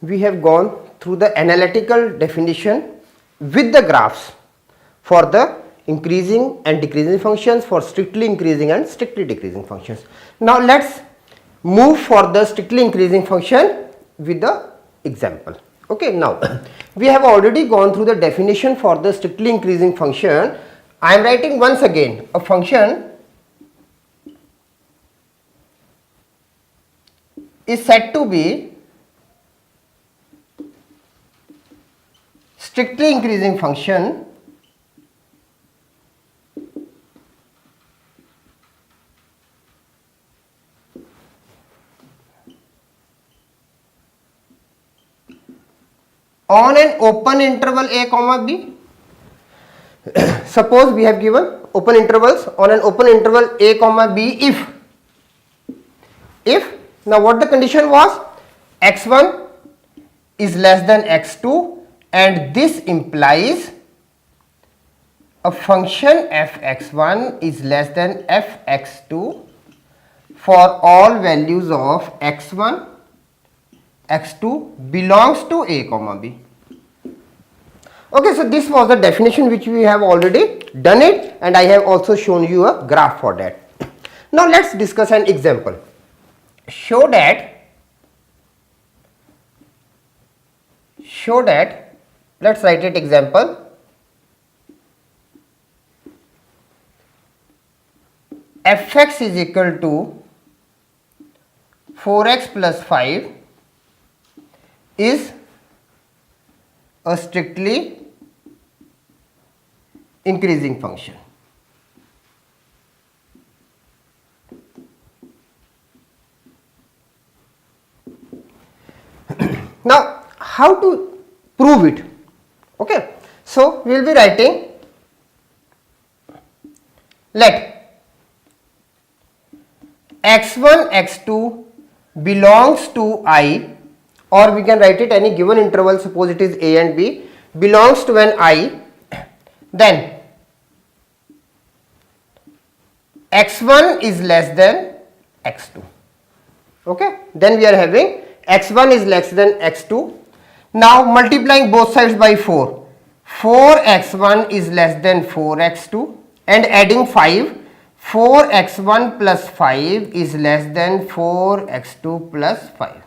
we have gone through the analytical definition with the graphs for the increasing and decreasing functions, for strictly increasing and strictly decreasing functions. Now let's move for the strictly increasing function with the example. Okay, now we have already gone through the definition for the strictly increasing function. I am writing once again a function is said to be strictly increasing function on an open interval a comma b. Suppose we have given open intervals on an open interval a comma b if now what the condition was, x1 is less than x2, and this implies a function fx1 is less than fx2 for all values of x1 x2 belongs to a comma b. Okay, so this was the definition which we have already done it, and I have also shown you a graph for that. Now let's discuss an example. Show that let's write it example. Fx is equal to 4x plus 5 is a strictly increasing function. Now how to prove it? Okay, so we will be writing, let x1 x2 belongs to I, or we can write it any given interval, suppose it is a and b, belongs to an I, then x1 is less than x2. Okay, then we are having x1 is less than x2. Now multiplying both sides by 4, 4x1 is less than 4x2, and adding 5, 4x1 plus 5 is less than 4x2 plus 5.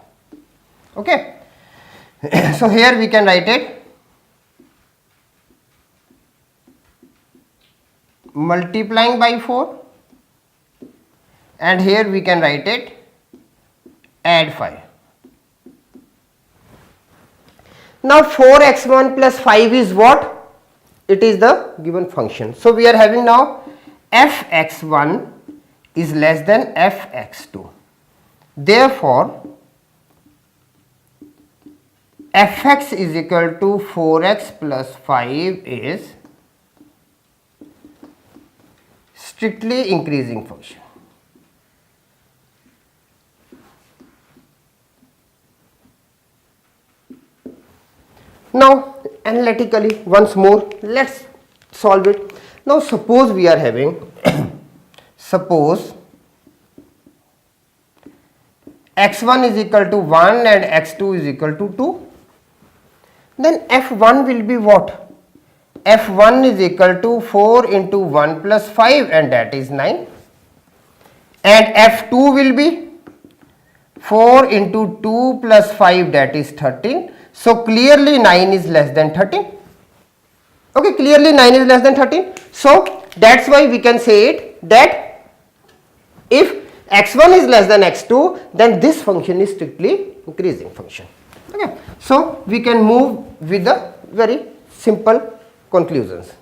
Okay, so here we can write it multiplying by 4, and here we can write it add 5. Now 4x1 plus 5 is what? It is the given function. So we are having now fx1 is less than fx2. Therefore fx is equal to 4x plus 5 is strictly increasing function. Now analytically once more let's solve it. Now suppose we are having suppose x1 is equal to 1 and x2 is equal to 2, then f1 will be what? f1 is equal to 4 into 1 plus 5, and that is 9, and f2 will be 4 into 2 plus 5, that is 13. So clearly 9 is less than 13. Okay, clearly 9 is less than 13. So that's why we can say it that if x1 is less than x2, then this function is strictly increasing function. Okay, so we can move with the very simple conclusions.